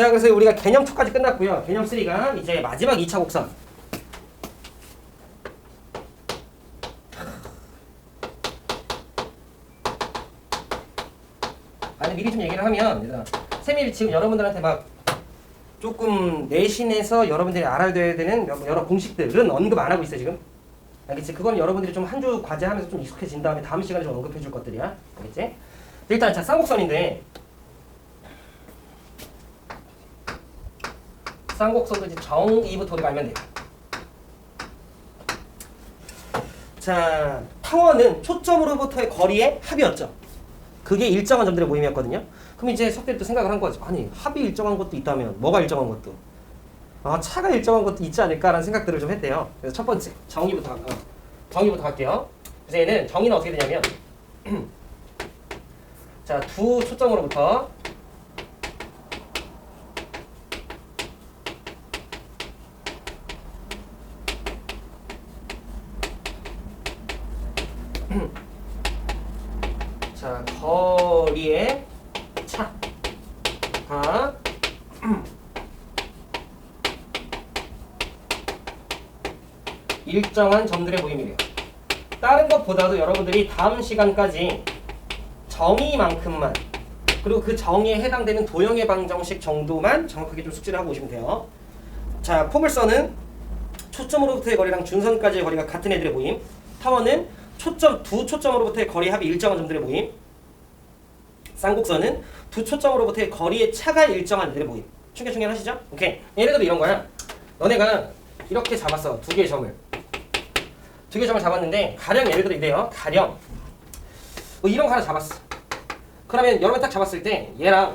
자, 그래서 우리가 개념 2까지 끝났고요. 개념 3가 이제 마지막 2차 곡선. 아니, 미리 좀 얘기를 하면, 얘들아, 쌤이 지금 여러분들한테 막 조금 내신에서 여러분들이 알아야 되는 여러 공식들은 언급 안 하고 있어요, 지금. 알겠지? 그건 여러분들이 좀 한 주 과제하면서 좀 익숙해진 다음에 다음 시간에 좀 언급해 줄 것들이야. 알겠지? 일단, 자, 쌍곡선인데, 쌍곡선도 이제 정의부터 우리가 알면 돼요. 자, 타원은 초점으로부터의 거리의 합이었죠. 그게 일정한 점들의 모임이었거든요. 그럼 이제 석들이 또 생각을 한 거죠. 아니, 합이 일정한 것도 있다면 뭐가 일정한 것도? 아, 차가 일정한 것도 있지 않을까라는 생각들을 좀 했대요. 그래서 첫 번째, 정의부터 갈게요. 그래서 얘는 정의는 어떻게 되냐면 자, 두 초점으로부터 자, 거리의 차가 일정한 점들의 모임이래요. 다른 것보다도 여러분들이 다음 시간까지 정의만큼만, 그리고 그 정의에 해당되는 도형의 방정식 정도만 정확하게 좀 숙지를 하고 오시면 돼요. 자, 포물선은 초점으로부터의 거리랑 준선까지의 거리가 같은 애들의 모임. 타원은 두 초점으로부터의 거리 합이 일정한 점들의 모임. 쌍곡선은 두 초점으로부터의 거리의 차가 일정한 애들의 모임. 충격하시죠? 오케이. 예를 들어 이런 거야. 너네가 이렇게 잡았어. 두 개의 점을 잡았는데, 가령 예를 들어 이래요. 가령 뭐 이런 거 하나 잡았어. 그러면 여러분 딱 잡았을 때 얘랑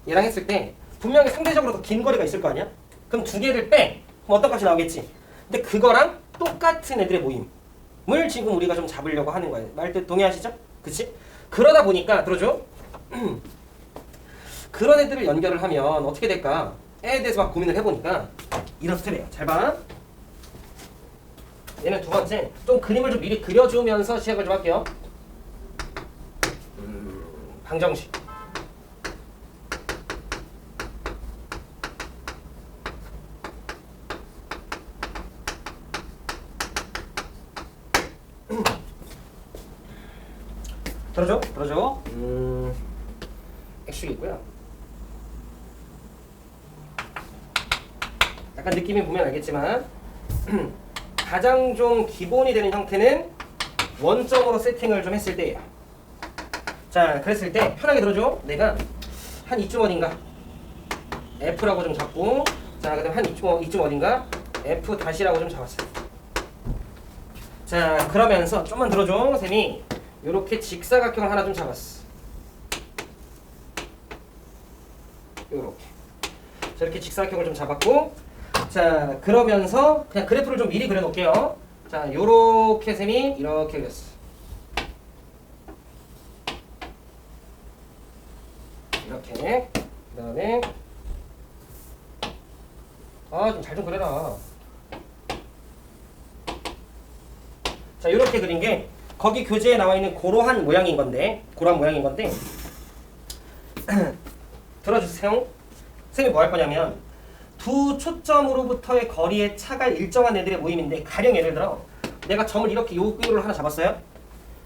했을 때 분명히 상대적으로 더 긴 거리가 있을 거 아니야? 그럼 두 개를 빼. 그럼 어떤 값이 나오겠지? 근데 그거랑 똑같은 애들의 모임을 지금 우리가 좀 잡으려고 하는 거예요. 말뜻 동의하시죠? 그치? 그러다 보니까 들어줘. 그런 애들을 연결을 하면 어떻게 될까? 애에 대해서 막 고민을 해보니까 이런 스텝이에요. 잘 봐. 얘는 두 번째, 좀 그림을 좀 미리 그려주면서 시작을 좀 할게요. 방정식. 들어줘. 액식이 있고요. 약간 느낌이 보면 알겠지만 가장 좀 기본이 되는 형태는 원점으로 세팅을 좀 했을 때예요. 자, 그랬을 때 편하게 들어줘. 내가 한 이쯤 어딘가 F라고 좀 잡고, 자, 그 다음 한 이쯤 어딘가 F 다시라고 좀 잡았어요. 자, 그러면서 좀만 들어줘. 쌤이 요렇게 직사각형을 하나 좀 잡았어. 요렇게. 자, 이렇게 직사각형을 좀 잡았고, 자, 그러면서 그냥 그래프를 좀 미리 그려놓을게요. 자, 요렇게 쌤이 이렇게 그렸어. 이렇게. 그 다음에 좀 잘 좀 그려라. 자, 요렇게 그린 게 거기 교재에 나와 있는 고러한 모양인 건데 들어주세요. 쌤이 뭐 할 거냐면 두 초점으로부터의 거리의 차가 일정한 애들의 모임인데, 가령 예를 들어 내가 점을 이렇게 요를 하나 잡았어요.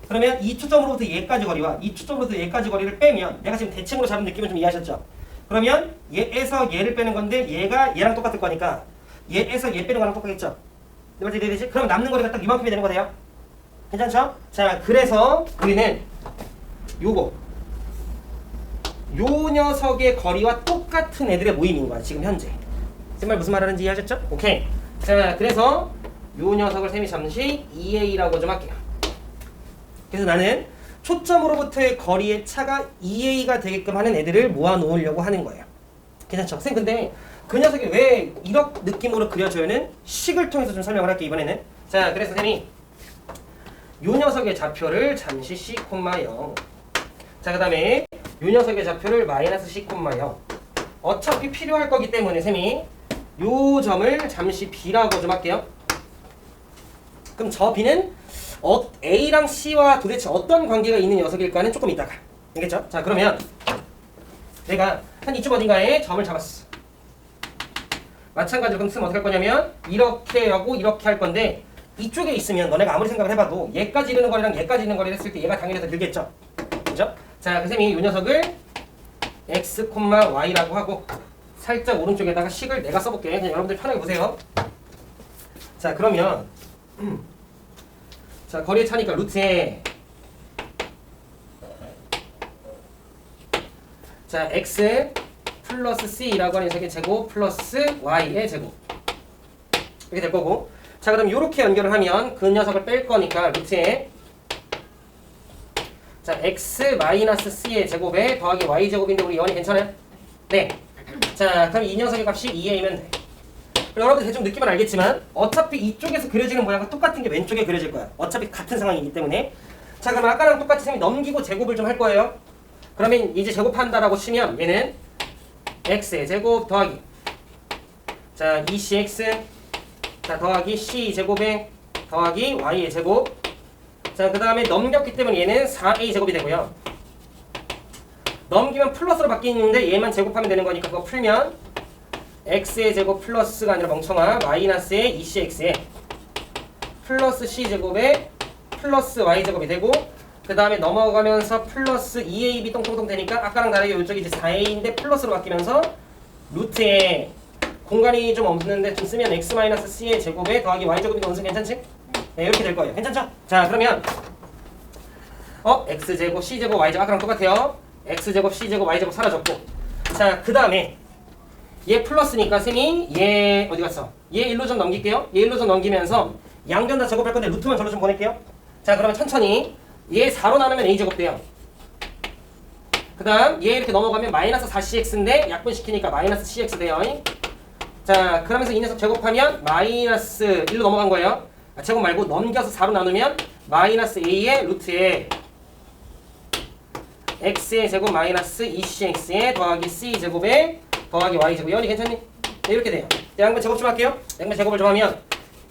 그러면 이 초점으로부터 얘까지 거리와 이 초점으로부터 얘까지 거리를 빼면, 내가 지금 대칭으로 잡은 느낌을 좀 이해하셨죠? 그러면 얘에서 얘를 빼는 건데 얘가 얘랑 똑같을 거니까 얘에서 얘 빼는 거랑 똑같겠죠? 네 번째 되지? 그럼 남는 거리가 딱 이만큼이 되는 거예요. 괜찮죠? 자, 그래서 우리는 요 녀석의 거리와 똑같은 애들의 모임인 거야, 지금 현재. 쌤말 무슨 말 하는지 이해하셨죠? 오케이. 자, 그래서 요 녀석을 쌤이 잠시 EA라고 좀 할게요. 그래서 나는 초점으로부터의 거리의 차가 EA가 되게끔 하는 애들을 모아놓으려고 하는 거예요. 괜찮죠? 쌤, 근데 그 녀석이 왜 이런 느낌으로 그려져요는 식을 통해서 좀 설명을 할게요, 이번에는. 자, 그래서 쌤이 요 녀석의 좌표를 잠시 C,0. 자, 그 다음에 요 녀석의 좌표를 마이너스 C,0. 어차피 필요할 거기 때문에 쌤이 요 점을 잠시 B라고 좀 할게요. 그럼 저 B는 A랑 C와 도대체 어떤 관계가 있는 녀석일까는 조금 이따가. 알겠죠? 자, 그러면 내가 한 이쯤 어딘가에 점을 잡았어. 마찬가지로 그럼 쓰면 어떻게 할 거냐면 이렇게 하고 이렇게 할 건데 이쪽에 있으면 너네가 아무리 생각을 해봐도 얘까지 이르는 거리랑 얘까지 있는 거리를 했을 때 얘가 당연히 더 길겠죠. 그죠? 자, 그 셈이 이 녀석을 x, y라고 하고 살짝 오른쪽에다가 식을 내가 써볼게. 그냥 여러분들 편하게 보세요. 자, 그러면 자, 거리의 차니까 루트에 자, x 플러스 c라고 하는 녀석의 제곱 플러스 y의 제곱 이렇게 될 거고, 자, 그럼 이렇게 연결을 하면 그 녀석을 뺄 거니까 루트에 자, x 마이너스 c의 제곱에 더하기 y 제곱인데 우리 연이 괜찮아요? 네. 자, 그럼 이 녀석의 값이 2a면 돼. 여러분들 대충 느낌은 알겠지만 어차피 이쪽에서 그려지는 모양과 똑같은 게 왼쪽에 그려질 거야. 어차피 같은 상황이기 때문에. 자, 그럼 아까랑 똑같이 쌤이 넘기고 제곱을 좀 할 거예요. 그러면 이제 제곱한다라고 치면 얘는 x의 제곱 더하기 자 2cx 자 더하기 c 제곱에 더하기 y의 제곱. 자, 그 다음에 넘겼기 때문에 얘는 4a 제곱이 되고요. 넘기면 플러스로 바뀌는데 얘만 제곱하면 되는 거니까 그거 풀면 x의 제곱 플러스가 아니라 멍청아 마이너스의 2cx에 플러스 c 제곱에 플러스 y 제곱이 되고, 그 다음에 넘어가면서 플러스 2ab 똥똥똥 되니까 아까랑 다르게 이쪽이 이제 4a인데 플러스로 바뀌면서 루트에 공간이 좀 없는데 좀 쓰면 x-c의 제곱에 더하기 y 제곱인데 원수 괜찮지? 네, 이렇게 될 거예요. 괜찮죠? 자, 그러면 x제곱 c제곱 y제곱 아까랑 똑같아요. x제곱 c제곱 y제곱 사라졌고, 자, 그 다음에 얘 플러스니까 쌤이 얘 어디 갔어? 얘 1로 좀 넘길게요. 얘 1로 좀 넘기면서 양변 다 제곱할 건데 루트만 절로 좀 보낼게요. 자, 그러면 천천히 얘 4로 나누면 a제곱 돼요. 그 다음 얘 이렇게 넘어가면 마이너스 4cx인데 약분시키니까 마이너스 cx 돼요. 자, 그러면서 이 녀석 제곱하면 마이너스 1로 넘어간 거예요. 제곱 말고 넘겨서 4로 나누면 마이너스 a의 루트에 x의 제곱 마이너스 2cx에 더하기 c 제곱에 더하기 y 제곱. 연이 괜찮니? 네, 이렇게 돼요. 양변 제곱 좀 할게요. 양변 제곱을 좀 하면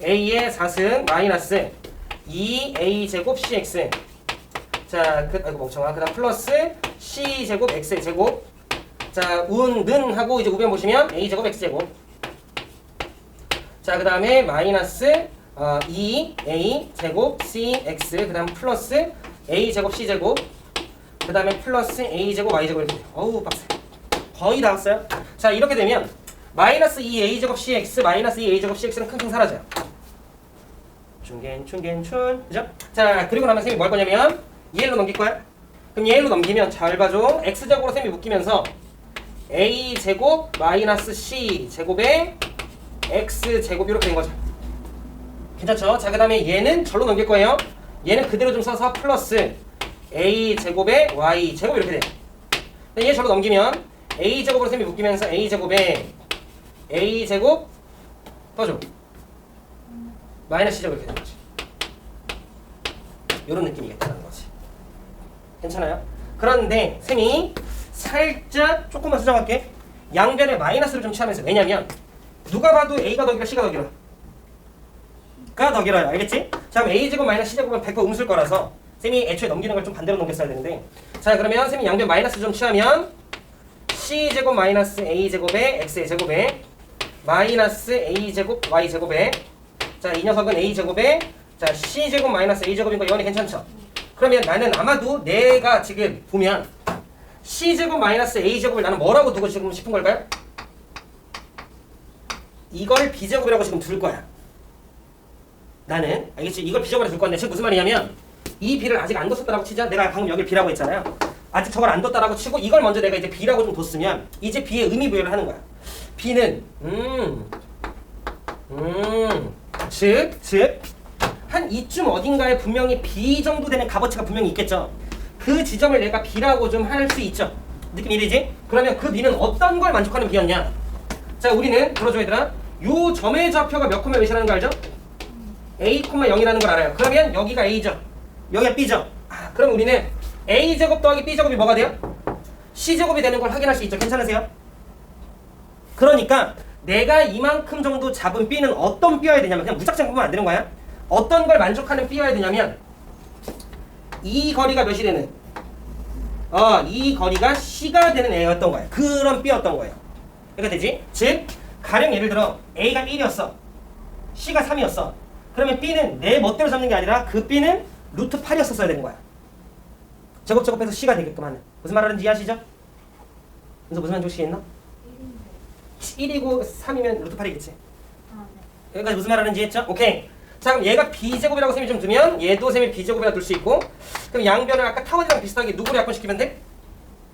a의 4승 마이너스 2a 제곱 cx 자, 아이고 멍청아. 그 다음 플러스 c 제곱 x의 제곱. 자, 는 하고 이제 우변 보시면 a 제곱 x 제곱. 자, 그 다음에 마이너스 2a 제곱 cx 그 다음 플러스 a 제곱 c 제곱 그 다음에 플러스 a 제곱 y 제곱 이렇게 돼요. 어우 빡세. 거의 다 왔어요. 자, 이렇게 되면 마이너스 2a 제곱 cx 마이너스 2a 제곱 cx는 킁킁 사라져요. 춘겐춘 그죠? 자, 그리고 나면 쌤이 뭐 할 거냐면 얘로 넘길 거야. 그럼 얘로 넘기면 잘 봐줘. x제곱으로 쌤이 묶이면서 a 제곱 마이너스 c 제곱에 x 제곱 이렇게 된 거죠. 괜찮죠? 자, 그 다음에 얘는 절로 넘길 거예요. 얘는 그대로 좀 써서 플러스 a 제곱에 y 제곱 이렇게 돼. 얘 절로 넘기면 a 제곱으로 쌤이 묶이면서 a 제곱에 a 제곱 더줘 마이너스 c 제곱 이렇게 되는 거지. 이런 느낌이겠다는 거지. 괜찮아요? 그런데 쌤이 살짝 조금만 수정할게. 양변에 마이너스를 좀 취하면서. 왜냐면 누가 봐도 a가 더 길어 c가 더 길어? 가 더 길어요. 알겠지? 자, 그럼 a제곱 마이너스 c제곱은 100% 음수일 거라서 쌤이 애초에 넘기는 걸 좀 반대로 넘겼어야 되는데, 자, 그러면 쌤이 양변 마이너스 좀 취하면 c제곱 마이너스 a제곱에 x의 제곱에 마이너스 a제곱 y제곱에 자, 이 녀석은 a제곱에 자 c제곱 마이너스 a제곱인 거 이거는 괜찮죠? 그러면 나는 아마도 내가 지금 보면 c제곱 마이너스 a제곱을 나는 뭐라고 두고 지금 싶은 걸까요? 이걸 b제곱이라고 지금 둘 거야. 나는 알겠지? 이걸 b제곱이라고 둘 건데 지금 무슨 말이냐면 이 b를 아직 안 뒀었다라고 치자. 내가 방금 여기를 b라고 했잖아요. 아직 저걸 안 뒀다라고 치고 이걸 먼저 내가 이제 b라고 좀 뒀으면 이제 b의 의미 부여를 하는 거야. b는 즉 한 이쯤 어딘가에 분명히 b 정도 되는 값어치가 분명히 있겠죠. 그 지점을 내가 b라고 좀 할 수 있죠. 느낌 이해되지? 그러면 그 b는 어떤 걸 만족하는 b였냐? 자, 우리는 들어줘 얘들아. 요 점의 좌표가 몇 콤마 몇이라는 거 알죠? a, 0이라는 걸 알아요. 그러면 여기가 a죠. 여기가 b죠. 그럼 우리는 a제곱 더하기 b제곱이 뭐가 돼요? c제곱이 되는 걸 확인할 수 있죠. 괜찮으세요? 그러니까 내가 이만큼 정도 잡은 b는 어떤 b여야 되냐면 그냥 무작정 보면 안 되는 거야. 어떤 걸 만족하는 b여야 되냐면 이 거리가 몇이 되는 이 거리가 C가 되는 A였던 거야. 그런 B였던 거예요. 그러니까 되지? 즉 가령 예를 들어 A가 1이었어. C가 3이었어. 그러면 B는 내 멋대로 잡는 게 아니라 그 B는 루트 8이었어야 되는 거야. 제곱제곱해서 C가 되게끔 하는. 무슨 말하는지 이해하시죠? 그래서 무슨 말인지 혹시 했나? 1이고 3이면 루트 8이겠지. 여기까지 무슨 말하는지 했죠? 오케이. 자 그럼 얘가 B제곱이라고 셈이 좀 두면 얘도 셈이 B제곱이라 둘 수 있고, 그럼 양변을 아까 타원이랑 비슷하게 누구로 약분시키면 돼?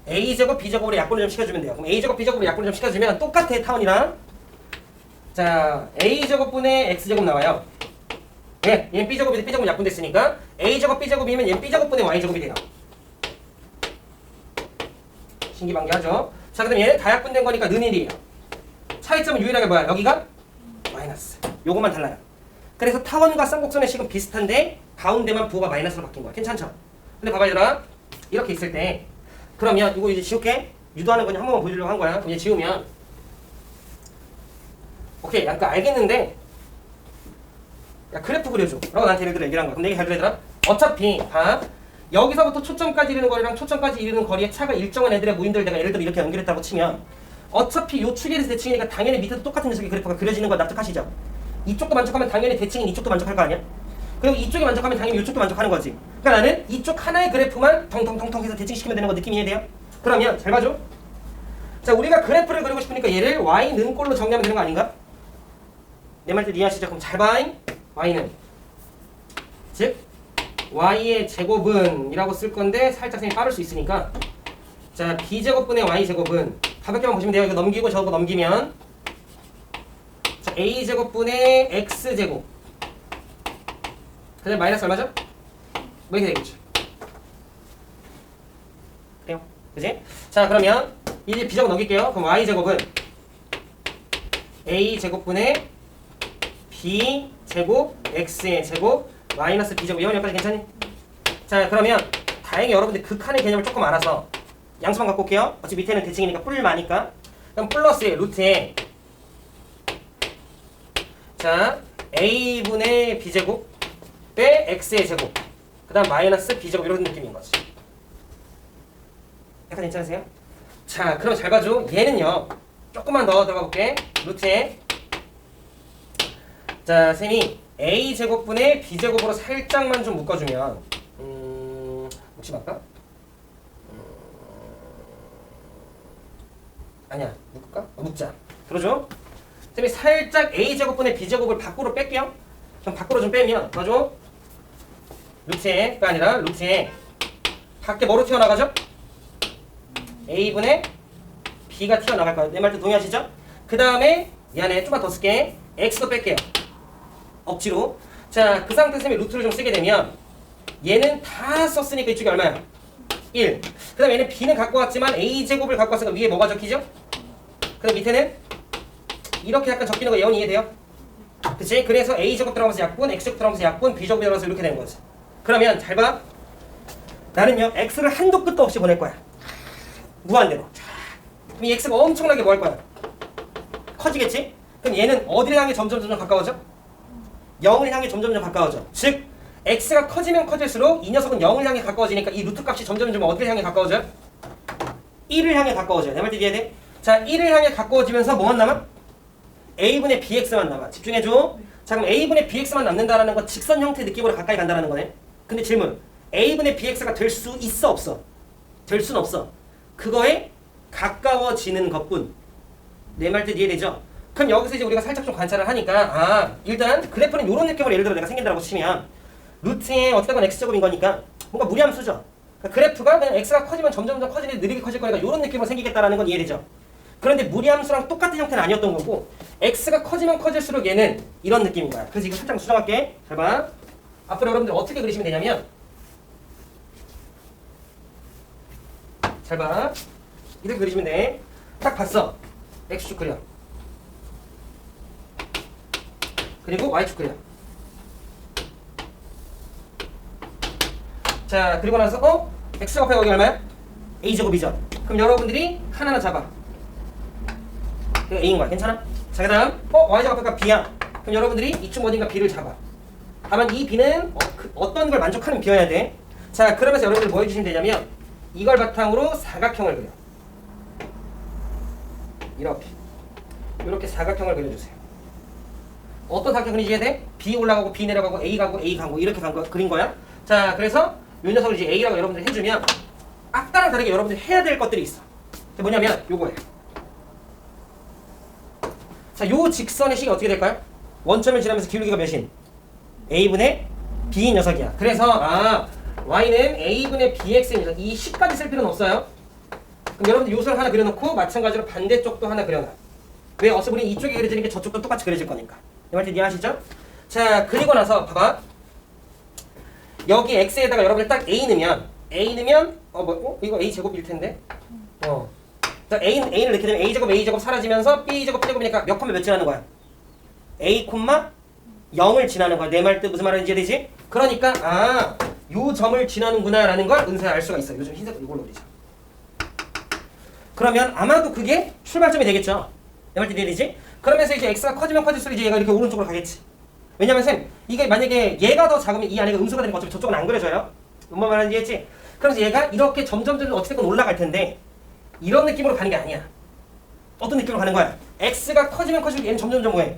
A제곱 B제곱으로 약분을 좀 시켜주면 돼요. 그럼 A제곱 B제곱으로 약분을 좀 시켜주면 똑같아 타원이랑. 자 A제곱분의 X제곱 나와요. 예, 얘는 B제곱인데 B제곱 약분됐으니까 A제곱 B제곱이면 얘는 B제곱분의 Y제곱이 돼요. 신기방기하죠? 자 그럼 얘는 다 약분된 거니까 는 1이에요. 차이점은 유일하게 뭐야? 여기가 마이너스. 요것만 달라요. 그래서 타원과 쌍곡선의 식은 비슷한데 가운데만 부호가 마이너스로 바뀐 거야. 괜찮죠? 근데 봐봐 얘들아, 이렇게 있을 때 그러면 이거 이제 지울게. 유도하는 거냐 한 번만 보여주려고 한 거야. 그럼 이제 지우면 오케이 약간 알겠는데 야 그래프 그려줘 라고 나한테 예를 들어 얘기를 한 거야. 그럼 내가 잘 들어 얘들아, 어차피 봐 여기서부터 초점까지 이르는 거리랑 초점까지 이르는 거리의 차가 일정한 애들의 모임들 내가 예를 들어 이렇게 연결했다고 치면 어차피 요 축에서 대칭이니까 당연히 밑에도 똑같은 녀석의 그래프가 그려지는 거 납득하시죠? 이쪽도 만족하면 당연히 대칭인 이쪽도 만족할 거 아니야? 그리고 이쪽이 만족하면 당연히 이쪽도 만족하는 거지. 그러니까 나는 이쪽 하나의 그래프만 텅텅텅텅 해서 대칭시키면 되는 거 느낌 이해돼요? 그러면 잘 봐줘. 자 우리가 그래프를 그리고 싶으니까 얘를 y는 꼴로 정리하면 되는 거 아닌가? 내 말 뜻 이해하시죠? 그럼 잘 봐. y는 즉 y의 제곱은 이라고 쓸 건데 살짝 쌤이 빠를 수 있으니까 자 b제곱분의 y제곱은 가볍게만 보시면 돼요. 이거 넘기고 저거 넘기면 자 a제곱분의 x제곱 그다음 마이너스 얼마죠? 뭐 이렇게 되겠죠. 그래요? 그지? 자 그러면 이제 b제곱 넘길게요. 그럼 y제곱은 a제곱분의 b제곱 x의 제곱 마이너스 b제곱. 이건 여기까지 괜찮니? 자 그러면 다행히 여러분들 극한의 개념을 조금 알아서 양수만 갖고 올게요. 어차피 밑에는 대칭이니까 뿔마니까. 그럼 플러스에 루트에 자 a분의 b제곱 빼 x의 제곱 그 다음 마이너스 b제곱 이런 느낌인 거지. 약간 괜찮으세요? 자 그럼 잘 봐줘. 얘는요 조금만 더 들어가 볼게. 루트에 자 쌤이 a제곱분의 b제곱으로 살짝만 좀 묶어주면 혹시 맞까? 아니야 묶을까? 묶자. 들어줘. 쌤이 살짝 a제곱분의 b제곱을 밖으로 뺄게요. 그럼 밖으로 좀 빼면 봐줘. 루트에가 아니라 루트에 밖에 뭐로 튀어나가죠? a분의 b가 튀어나갈 거야. 내 말 뜻 동의하시죠? 그 다음에 미안해 좀만 더 쓸게. x도 뺄게요. 억지로. 자 그 상태에서 쌤이 루트를 좀 쓰게 되면 얘는 다 썼으니까 이쪽이 얼마야? 1. 그 다음에 얘는 b는 갖고 왔지만 a제곱을 갖고 왔으니까 위에 뭐가 적히죠? 그 다음 밑에는 이렇게 약간 적히는 거 예언이 이해돼요? 그치? 그래서 a제곱 들어가면서 약분, x제곱 들어가면서 약분, b제곱 들어가면서 이렇게 되는 거지. 그러면 잘 봐. 나는요 x를 한도 끝도 없이 보낼 거야. 무한대로. 그럼 이 x가 엄청나게 뭐 할 거야? 커지겠지? 그럼 얘는 어디를 향해 점점 가까워져? 0을 향해 점점 가까워져. 즉 x가 커지면 커질수록 이 녀석은 0을 향해 가까워지니까 이 루트 값이 점점 어디를 향해 가까워져요? 1을 향해 가까워져요. 내 말 뜻 이해돼? 자 1을 향해 가까워지면서 뭐만 남아? a분의 bx만 남아. 집중해줘. 자 그럼 a분의 bx만 남는다라는 건 직선 형태 느낌으로 가까이 간다는 거네. 근데 질문, a분의 bx가 될 수 있어 없어? 될 수는 없어. 그거에 가까워지는 것뿐. 내 말 뜻 이해되죠? 그럼 여기서 이제 우리가 살짝 좀 관찰을 하니까 일단 그래프는 이런 느낌으로 예를 들어 내가 생긴다고 치면 루트에 어쨌든 x제곱인 거니까 뭔가 무리함수죠. 그러니까 그래프가 그냥 x가 커지면 점점 커지는데 느리게 커질 거니까 이런 느낌으로 생기겠다라는 건 이해되죠. 그런데 무리함수랑 똑같은 형태는 아니었던 거고 x가 커지면 커질수록 얘는 이런 느낌인 거야. 그래서 이거 살짝 수정할게. 잘 봐. 앞으로 여러분들 어떻게 그리시면 되냐면 잘 봐. 이렇게 그리시면 돼. 딱 봤어. x축 그려. 그리고 y축 그려. 자 그리고 나서 x가 앞에 여기 얼마야? a제곱이죠. 그럼 여러분들이 하나하나 잡아. 이거 a인 거야. 괜찮아? 자 그 다음 y제곱 앞에가 b야. 그럼 여러분들이 이쪽 어딘가 b를 잡아. 다만 이 b는 어떤 걸 만족하는 b여야 돼. 자 그러면서 여러분들 뭐 해주시면 되냐면 이걸 바탕으로 사각형을 그려. 이렇게 사각형을 그려주세요. 어떤 사각형 그리지 해야 돼? B 올라가고 B 내려가고 A 가고 A 가고 이렇게 그린 거야. 자, 그래서 이 녀석을 이제 A라고 여러분들이 해주면 아까랑 다르게 여러분들이 해야 될 것들이 있어. 그게 뭐냐면 요거예요. 자, 요 직선의 식이 어떻게 될까요? 원점을 지나면서 기울기가 몇인? A분의 B인 녀석이야. 그래서 Y는 A분의 BX인 녀석. 이 식까지 쓸 필요는 없어요. 그럼 여러분들 요소를 하나 그려놓고 마찬가지로 반대쪽도 하나 그려놔. 왜? 어차피 우리 이쪽이 그려지는 게 저쪽도 똑같이 그려질 거니까. 이 말씀 이해하시죠? 자, 그리고 나서 봐봐. 여기 X에다가 여러분들 딱 A 넣으면 이거 A 제곱일 텐데. 자, A를 넣게 되면 A 제곱 사라지면서 B 제곱 제곱이니까 몇 콤마 몇 지나는 거야? A 콤마 0을 지나는 거야. 내 말 뜻 무슨 말인지 이해되지? 그러니까 요 점을 지나는구나 라는 걸 은서야 알 수가 있어. 요즘 흰색 이걸로 그리자. 그러면 아마도 그게 출발점이 되겠죠. 내 말 뜻 이해되지? 그러면서 이제 X가 커지면 커질수록 이제 얘가 이렇게 오른쪽으로 가겠지. 왜냐면 쌤 이게 만약에 얘가 더 작으면 이 안에가 음수가 되는 거 어차피 저쪽은 안 그려져요. 뭔 말인지 이해했지? 그래서 얘가 이렇게 점점 어떻게든 올라갈 텐데 이런 느낌으로 가는 게 아니야. 어떤 느낌으로 가는 거야? X가 커지면 커질수록 얘는 점점 뭐해?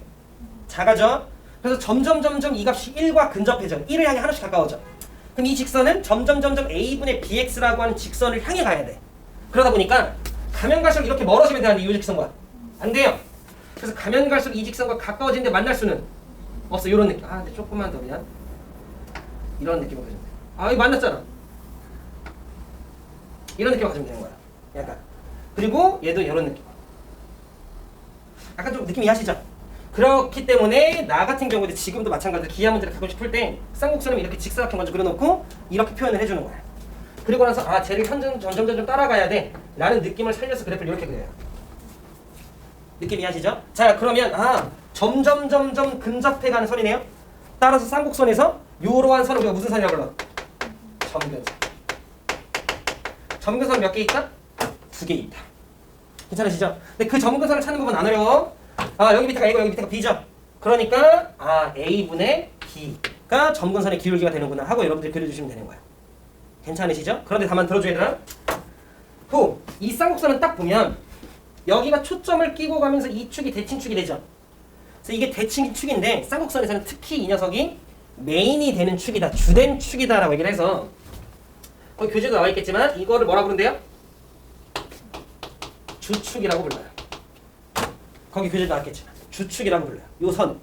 작아져. 그래서 점점 이 값이 1과 근접해져. 1을 향해 하나씩 가까워져. 그럼 이 직선은 점점 A분의 BX라고 하는 직선을 향해 가야 돼. 그러다 보니까 가면 갈수록 이렇게 멀어지면 되는데 이 직선과 안 돼요. 그래서 가면 갈수록 이 직선과 가까워지는데 만날 수는 없어. 이런 느낌. 근데 조금만 더 그냥 이런 느낌으로 가지면 돼. 이거 만났잖아. 이런 느낌으로 가지면 되는 거야. 약간. 그리고 얘도 이런 느낌. 약간 좀 느낌 이해하시죠? 그렇기 때문에 나 같은 경우도 지금도 마찬가지로 기하 문제를 가끔씩 풀 때 쌍곡선을 이렇게 직사각형 먼저 그려놓고 이렇게 표현을 해주는 거야. 그리고 나서 쟤를 점점 따라가야 돼 라는 느낌을 살려서 그래프를 이렇게 그려요. 느낌 이해하시죠? 자, 그러면 점점 근접해가는 선이네요. 따라서 쌍곡선에서 요러한 선을 우리가 무슨 선이라고 불러? 점근선. 점근선 몇 개 있다? 2개 있다. 괜찮으시죠? 근데 그 점근선을 찾는 부분 안 어려워. 여기 밑에가 A고 여기 밑에가 B죠? 그러니까 A분의 B가 점근선의 기울기가 되는구나 하고 여러분들이 그려주시면 되는 거야. 괜찮으시죠? 그런데 다만 들어줘 얘들아. 이 쌍곡선은 딱 보면 여기가 초점을 끼고 가면서 이 축이 대칭축이 되죠? 그래서 이게 대칭축인데 쌍곡선에서는 특히 이 녀석이 메인이 되는 축이다. 주된 축이다 라고 얘기를 해서 거기 교재도 나와 있겠지만 이거를 뭐라 부른대요? 주축이라고 불러요. 거기 교재도 나왔겠지만 주축이라고 불러요. 요 선.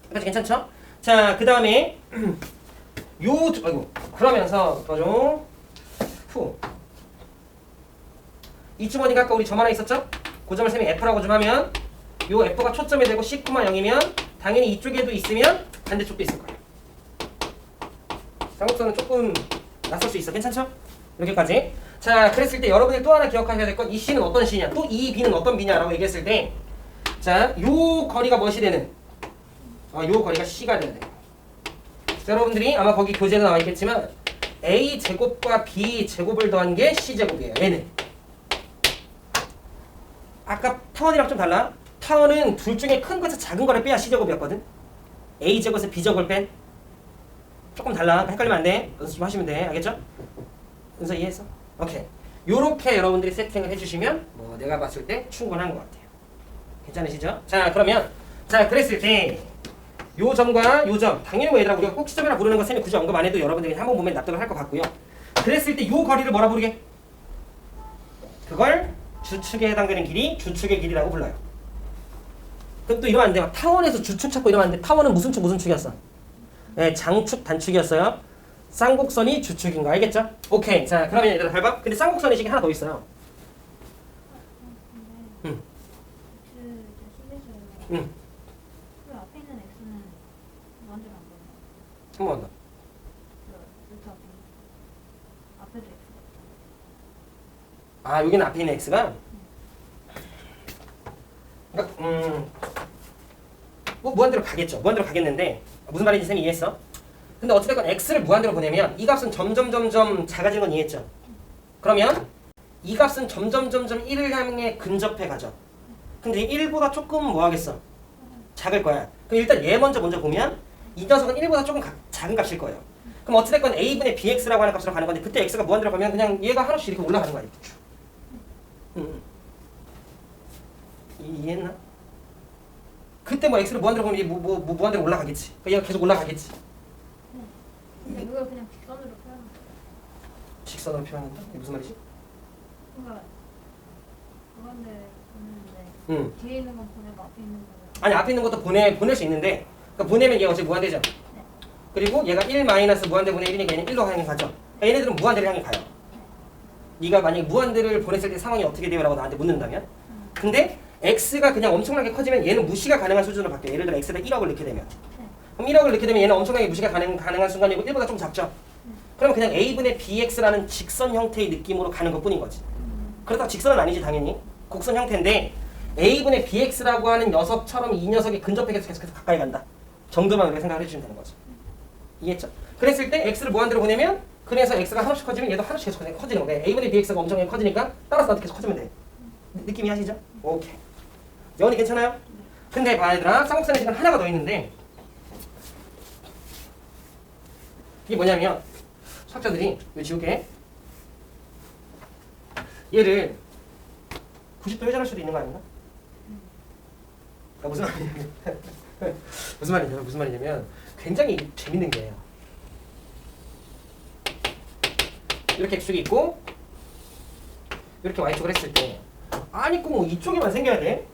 여기까지 괜찮죠? 자, 그 다음에 그러면서 이 주머니가 아까 우리 점 하나 있었죠? 그 점을 쌤이 F라고 좀 하면 요 F가 초점이 되고 C,0이면 당연히 이쪽에도 있으면 반대쪽도 있을 거예요. 쌍곡선은 조금 낯설 수 있어. 괜찮죠? 여기까지. 자, 그랬을 때 여러분이 또 하나 기억하셔야 될 건 이 C는 어떤 C냐, 또 이 B는 어떤 B냐 라고 얘기했을 때 자, 요 거리가 무엇이 되는? 요 거리가 C가 돼야 돼요. 자, 여러분들이 아마 거기 교재도 나와 있겠지만 A 제곱과 B 제곱을 더한 게 C 제곱이에요. 얘는 아까 타원이랑 좀 달라. 타원은 둘 중에 큰 것에서 작은 거를 빼야 C 제곱이었거든. A 제곱에서 B 제곱을 뺀. 조금 달라. 헷갈리면 안 돼. 연습 좀 하시면 돼. 알겠죠? 은서 이해했어? 오케이. 요렇게 여러분들이 세팅을 해주시면 내가 봤을 때 충분한 것 같아요. 괜찮으시죠? 자, 그러면 그랬을 때 요 점과 요 점, 당연히 얘들아 우리가 꼭 시점이라 부르는 거 쌤이 굳이 언급 안 해도 여러분들이 한번 보면 납득을 할 것 같고요. 그랬을 때 요 거리를 뭐라 부르게? 그걸 주축에 해당되는 길이 주축의 길이라고 불러요. 그럼 또 이러면 안 돼요. 타원에서 주축 찾고 이러면 안 돼. 타원은 무슨 축이었어? 네, 장축, 단축이었어요. 쌍곡선이 주축인 거 알겠죠? 오케이. 자, 그러면 얘들아 잘 봐. 근데 쌍곡선의 식이 하나 더 있어요. 그 앞에 있는 x는 완전 안 보여요. 한 번 더. 루트 앞에도 x. 여기는 앞에 있는 x가? 그러니까 무한대로 가겠죠. 무한대로 가겠는데 무슨 말인지 쌤이 이해했어? 근데 어찌됐건 x를 무한대로 보내면 이 값은 점점 작아지는 건 이해했죠? 그러면 이 값은 점점 1을 향해 근접해 가죠. 근데 1보다 조금 뭐 하겠어? 작을 거야. 그럼 일단 얘 먼저 보면 이 녀석은 1보다 조금 작은 값일 거예요. 그럼 어찌됐건 a분의 bx라고 하는 값으로 가는 건데 그때 x가 무한대로 가면 그냥 얘가 하나씩 이렇게 올라가는 거야. 이렇게 쭉. 이해했나? 그때 뭐 x를 무한대로 보면 이게 무한대로 올라가겠지. 그러니까 얘가 계속 올라가겠지. 근데 그걸 그냥 직선으로 표현. 직선으로 표현한다? 이게 무슨 말이지? 그러니까 그건데 보는데 응. 뒤에 있는 건 보내고 앞에 있는 거는. 아니 앞에 있는 것도 보낼 수 있는데 그러니까 보내면 얘가 어차피 무한대잖아. 네. 그리고 얘가 1 마이너스 무한대분의 1이니까 얘는 1로 향해 가죠. 그러니까 얘네들은 무한대를 향해 가요. 네가 만약에 무한대를 보냈을 때 상황이 어떻게 돼요? 라고 나한테 묻는다면 근데 x가 그냥 엄청나게 커지면 얘는 무시가 가능한 수준으로 바뀌어요. 예를 들어 x에다 1억을 넣게 되면 그럼 1억을 넣게 되면 얘는 엄청나게 무시가 가능한 순간이고 1보다 좀 작죠. 그러면 그냥 a분의 bx라는 직선 형태의 느낌으로 가는 것뿐인 거지. 그렇다고 직선은 아니지 당연히. 곡선 형태인데 a분의 bx라고 하는 녀석처럼 이 녀석이 근접해서 계속해서 가까이 간다. 정도만 우리가 생각을 해주시면 되는 거죠. 이해했죠? 그랬을 때 x를 무한대로 보내면 그래서 x가 하나씩 커지면 얘도 하나씩 계속 커지는 거예요. a분의 bx가 엄청나게 커지니까 따라서 나도 계속 커지면 돼. 느낌이 하시죠? 오케이. 여건이 괜찮아요? 근데 봐 얘들아 쌍곡선의 식은 하나가 더 있는데 이게 뭐냐면 수학자들이 이거 지울게 얘를 90도 회전할 수도 있는 거 아닌가? 무슨 말이냐면 무슨 말이냐면 굉장히 재밌는 게요. 이렇게 x축이 있고 이렇게 y축을 했을 때 아니 꼭 뭐 이쪽에만 생겨야 돼?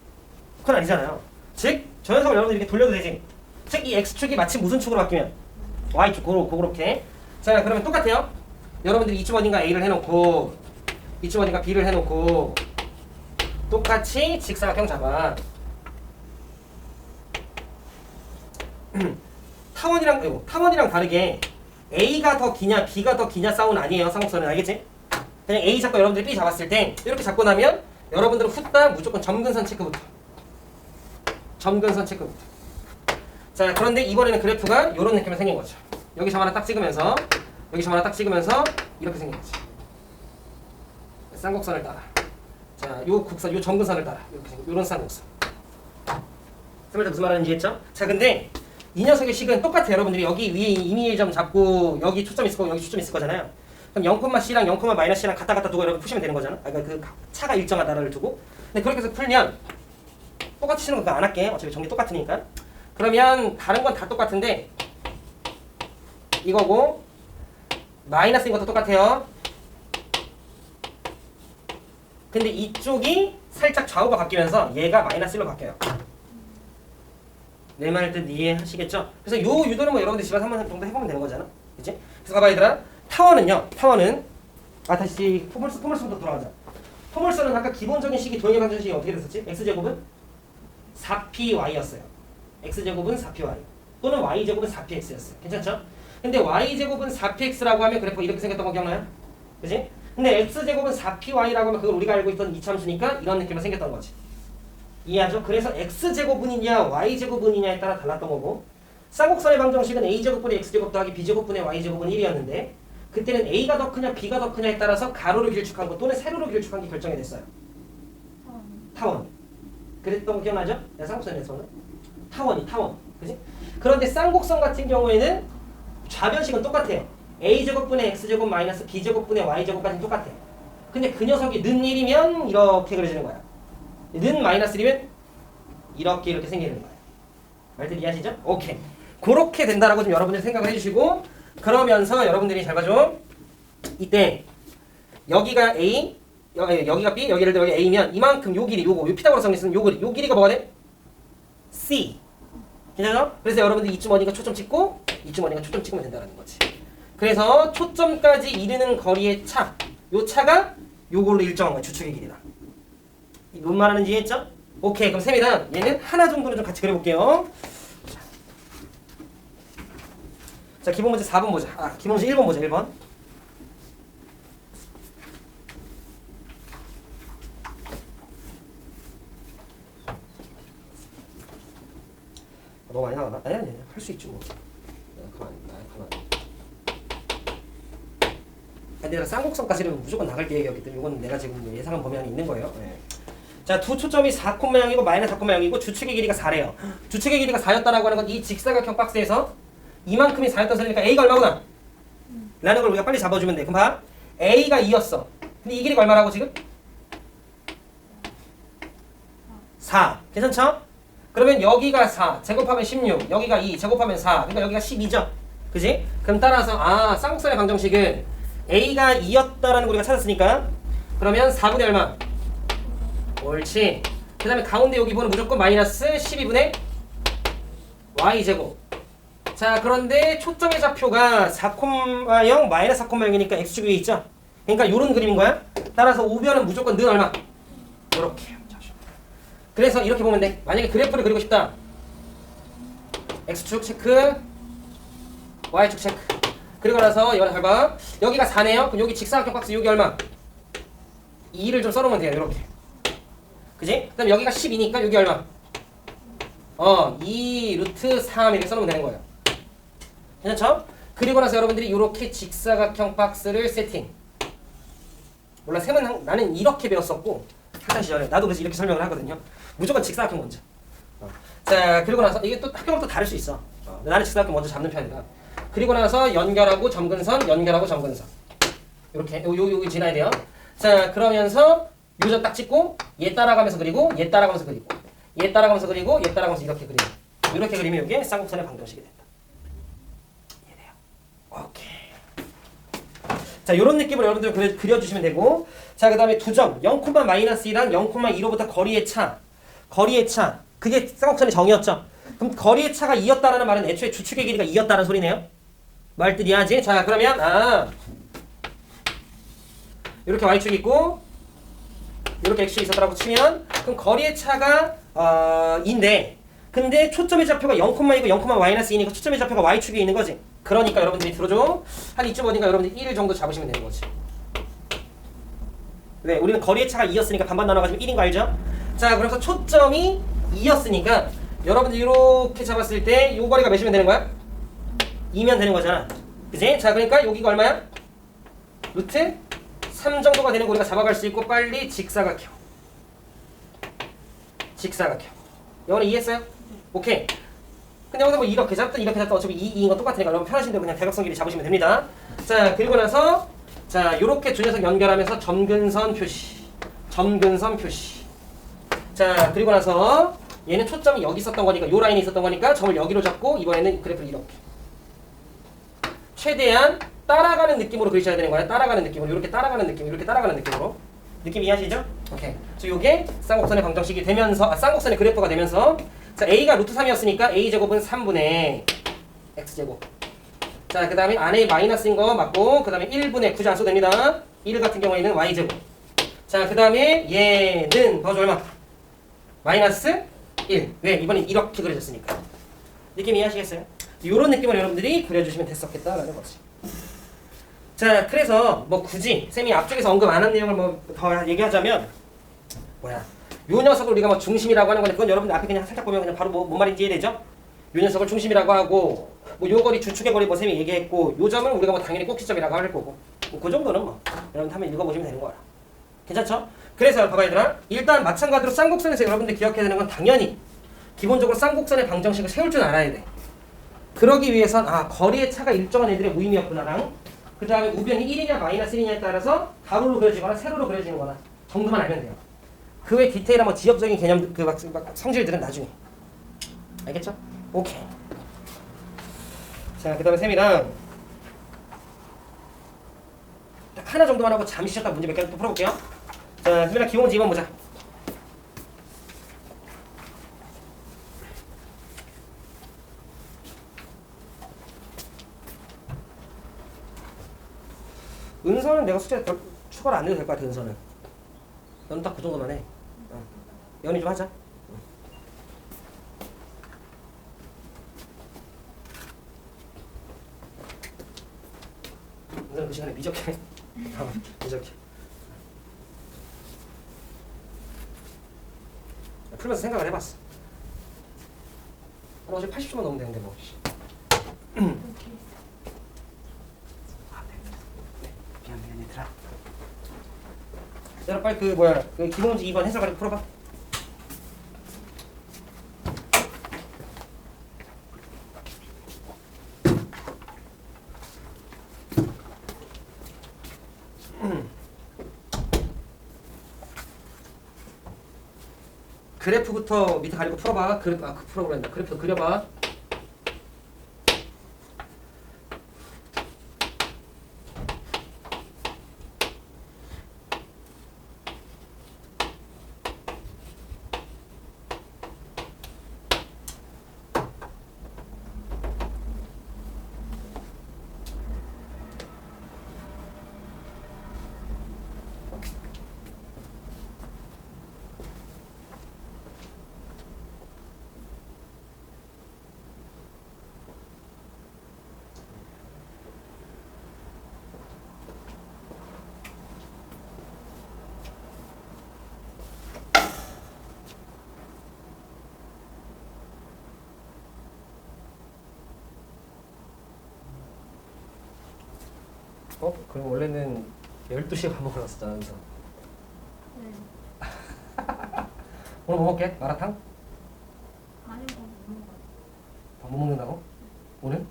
그건 아니잖아요. 즉 저 녀석을 여러분들 이렇게 돌려도 되지. 즉 이 x축이 마치 무슨 축으로 바뀌면 y축 그렇게. 자 그러면 똑같아요. 여러분들이 이쪽 어딘가 a를 해놓고 이쪽 어딘가 b를 해놓고 똑같이 직사각형 잡아. 타원이랑 다르게 a가 더 기냐 b가 더 기냐 싸움은 아니에요. 쌍곡선은 알겠지? 그냥 a 잡고 여러분들이 b 잡았을 때 이렇게 잡고 나면 여러분들은 후딱 무조건 점근선 체크부터. 자 그런데 이번에는 그래프가 이런 느낌이 생긴 거죠. 여기 점 하나 딱 찍으면서 여기 점 하나 딱 찍으면서 이렇게 생긴 거죠. 쌍곡선을 따라. 자, 요 곡선, 요 점근선을 따라. 이렇게 생긴 요런 쌍곡선. 선생님 무슨 말하는지 이해했죠? 자 근데 이 녀석의 식은 똑같아요. 여러분들이 여기 위에 임의점 잡고 여기 초점 있을 거고 여기 초점 있을 거잖아요. 그럼 0,c랑 0,-c랑 갖다 두고 여러분 푸시면 되는 거잖아. 그러니까 그 차가 일정하다를 두고. 근데 그렇게 해서 풀면 똑같이 치는 거 안 할게. 어차피 정리 똑같으니까. 그러면 다른 건 다 똑같은데 이거고 마이너스인 것도 똑같아요. 근데 이쪽이 살짝 좌우가 바뀌면서 얘가 마이너스 1로 바뀌어요. 내 말 뜻 이해하시겠죠? 그래서 요 유도는 뭐 여러분들 집에서 한번 정도 해보면 되는 거잖아. 그치? 그래서 봐봐 얘들아. 타원은 다시 포물선부터 돌아가자. 포물선은 아까 기본적인 식이 도형의 방정식이 어떻게 됐었지? x제곱은 4py였어요. x제곱은 4py 또는 y제곱은 4px였어요. 괜찮죠? 근데 y제곱은 4px라고 하면 그래프가 이렇게 생겼던 거 기억나요? 그치? 근데 x제곱은 4py라고 하면 그건 우리가 알고 있던 이참수니까 이런 느낌으로 생겼던 거지. 이해하죠? 그래서 x제곱분이냐 y제곱분이냐에 따라 달랐던 거고 쌍곡선의 방정식은 a제곱분의 x제곱 더하기 b제곱분의 y제곱은 1이었는데 그때는 a가 더 크냐 b가 더 크냐에 따라서 가로로 길쭉한 거 또는 세로로 길쭉한 게 결정이 됐어요. 타원. 그랬던 거 기억나죠? 내가 쌍곡선에서는 타원. 그지? 그런데 쌍곡선 같은 경우에는 좌변식은 똑같아요. a제곱분의 x제곱 마이너스 b제곱분의 y제곱까지는 똑같아요. 근데 그 녀석이 는 1이면 이렇게 그려지는 거야. 는 마이너스 1이면 이렇게 생기는 거예요. 말들 이해하시죠? 오케이. 그렇게 된다라고 좀 여러분들 생각을 해주시고 그러면서 여러분들이 잘 봐줘. 이때 여기가 A, 여기가 B, 여기를 들어 여기 A면 이만큼 요 길이 요거 요 피타고라스 정리 쓰는 요 길이가 뭐가 돼? C. 괜찮죠? 그래서 여러분들 이쯤 어딘가 초점 찍고 이쯤 어딘가 초점 찍으면 된다는 거지. 그래서 초점까지 이르는 거리의 차, 요 차가 요걸로 일정한 거야. 주축의 길이다. 뭔 말하는지 이해했죠? 오케이. 그럼 쌤이랑 얘는 하나 정도는 좀 같이 그려볼게요. 자, 기본 문제 4번 보자. 기본 문제 1번 보자. 1번. 너무 많이 나가나? 아니, 할 수 있지 뭐. 가만. 내가 쌍곡선까지는 무조건 나갈 계획이었기 때문에 이건 내가 지금 예상한 범위 안에 있는 거예요. 네. 자, 두 초점이 4,0이고 마이너스 4,0이고 주축의 길이가 4래요. 주축의 길이가 4였다라고 하는 건 이 직사각형 박스에서 이만큼이 4였던 선이니까 A가 얼마구나? 라는 걸 우리가 빨리 잡아주면 돼. 그럼 봐. A가 2였어. 근데 이 길이가 얼마라고 지금? 4. 괜찮죠? 그러면 여기가 4. 제곱하면 16. 여기가 2. 제곱하면 4. 그러니까 여기가 12죠? 그지? 그럼 따라서 쌍곡선의 방정식은 A가 2였다라는 거 우리가 찾았으니까 그러면 4분의 얼마? 옳지. 그 다음에 가운데 여기 번은 무조건 마이너스 12분의 y제곱. 자, 그런데 초점의 좌표가 4,0 마이너스 4,0이니까 x축이 있죠? 그러니까 요런 그림인 거야. 따라서 우변은 무조건 는 얼마? 요렇게. 그래서 이렇게 보면 돼. 만약에 그래프를 그리고 싶다. x축 체크, y축 체크. 그리고 나서 이거를 잘 봐. 여기가 4네요. 그럼 여기 직사각형 박스 여기 얼마? 2를 좀 써놓으면 돼요. 이렇게. 그지? 그럼 여기가 12니까 여기 얼마? 2 루트 3 이렇게 써놓으면 되는 거예요. 괜찮죠? 그리고 나서 여러분들이 이렇게 직사각형 박스를 세팅. 몰라, 셈은 나는 이렇게 배웠었고 학창 시절에 나도 그래서 이렇게 설명을 하거든요. 무조건 직사각형 먼저. 자, 그리고 나서 이게 또 학교마다 또 다를 수 있어. 나는 직사각형 먼저 잡는 편이다. 그리고 나서 연결하고 점근선, 연결하고 점근선. 이렇게 여기 지나야 돼요. 자, 그러면서 요점 딱 찍고 얘 따라가면서 그리고 얘 따라가면서 그리고 얘 따라가면서 그리고 얘 따라가면서 이렇게 그리고 이렇게 그리면 이게 쌍곡선의 방정식이 된다. 이해돼요? 오케이. 자, 이런 느낌으로 여러분들 그려주시면 되고, 자, 그 다음에 두 점 0,-1이랑 0,2로부터 거리의 차, 그게 쌍곡선의 정의였죠. 그럼 거리의 차가 2였다라는 말은 애초에 주축의 길이가 2였다는 소리네요. 말뜻 이해하지? 자, 그러면 이렇게 y축이 있고 이렇게 x축이 있었다라고 치면 그럼 거리의 차가 2인데 근데 초점의 좌표가 0,2고 0,-2니까 초점의 좌표가 y축에 있는 거지. 그러니까 여러분들이 들어줘. 한 이쯤 어딘가 여러분들이 1 정도 잡으시면 되는 거지. 왜? 우리는 거리의 차가 2였으니까 반반 나눠가지고 1인 거 알죠? 자, 그래서 초점이 2였으니까 여러분들 이렇게 잡았을 때 이 거리가 몇이면 되는 거야? 2면 되는 거잖아. 그지? 자, 그러니까 여기가 얼마야? 루트 3 정도가 되는 거 우리가 잡아갈 수 있고 빨리 직사각형. 이거는 이해했어요? 오케이. 근데 여기서 뭐 이렇게 잡든 이렇게 잡든 어차피 2인 건 똑같으니까 여러분 편하신 대로 그냥 대각선 길이 잡으시면 됩니다. 자, 그리고 나서 자, 요렇게 두 녀석 연결하면서 점근선 표시. 자, 그리고 나서 얘는 초점이 여기 있었던 거니까 요 라인이 있었던 거니까 점을 여기로 잡고 이번에는 그래프를 이렇게. 최대한 따라가는 느낌으로 그리셔야 되는 거야. 따라가는 느낌으로. 이렇게 따라가는 느낌으로. 느낌 이해하시죠? 오케이. 그래서 요게 쌍곡선의 방정식이 되면서 쌍곡선의 그래프가 되면서 자, a가 루트 3이었으니까 a제곱은 3분의 x제곱. 자, 그 다음에 안에 마이너스인 거 맞고 그 다음에 1분의 굳이 안 써도 됩니다. 1 같은 경우에는 y제곱. 자, 그 다음에 얘는 더하기 얼마? 마이너스 1. 왜? 이번엔 이렇게 그려졌으니까. 느낌 이해하시겠어요? 이런 느낌으로 여러분들이 그려주시면 됐었겠다라는 거지. 자, 그래서 뭐 굳이 쌤이 앞쪽에서 언급 안 한 내용을 뭐 더 얘기하자면 요 녀석을 우리가 뭐 중심이라고 하는 건데 그건 여러분들 앞에 그냥 살짝 보면 그냥 바로 뭔 말인지 이해되죠? 요 녀석을 중심이라고 하고 뭐 요 거리 주축의 거리 뭐 쌤이 얘기했고 요 점은 우리가 뭐 당연히 꼭지점이라고 할 거고 뭐 그 정도는 뭐 여러분 한번 읽어보시면 되는 거야. 괜찮죠? 그래서 봐봐 얘들아, 일단 마찬가지로 쌍곡선에서 여러분들 기억해야 되는 건 당연히 기본적으로 쌍곡선의 방정식을 세울 줄 알아야 돼. 그러기 위해선 거리의 차가 일정한 애들의 모임이었구나랑 그 다음에 우변이 1이냐 마이너스 1이냐에 따라서 가로로 그려지거나 세로로 그려지는 거나 정도만 알면 돼요. 그 외 디테일한 뭐 지엽적인 개념 그 막 성질들은 나중에. 알겠죠? 오케이. 자, 그 다음에 쌤이랑 딱 하나 정도만 하고 잠시 쉬었다 문제 몇 개 또 풀어볼게요. 자, 쌤이랑 기본 문제 2번 보자. 은서는 내가 숙제 추가를 안 해도 될 것 같아. 은서는 너는 딱 그 정도만 해. 연희 좀 하자. 은서는 그 시간에 미적해. 미적해. 풀면서 생각을 해봤어. 어제 80초만 넣으면 되는데 뭐. 미안 얘들아. 얘들아 빨리 그 기본 문제 2번 해설 가지고 풀어봐. 그래프부터 밑에 가리고 풀어봐. 풀어보라 한다. 그래프 그려봐. 그럼 원래는 12시에 밥 먹으러 갔었잖아. 그래서 네. 오늘 뭐 먹게? 마라탕? 많이 먹으면 못 먹어요. 밥 못 먹는다고? 오늘?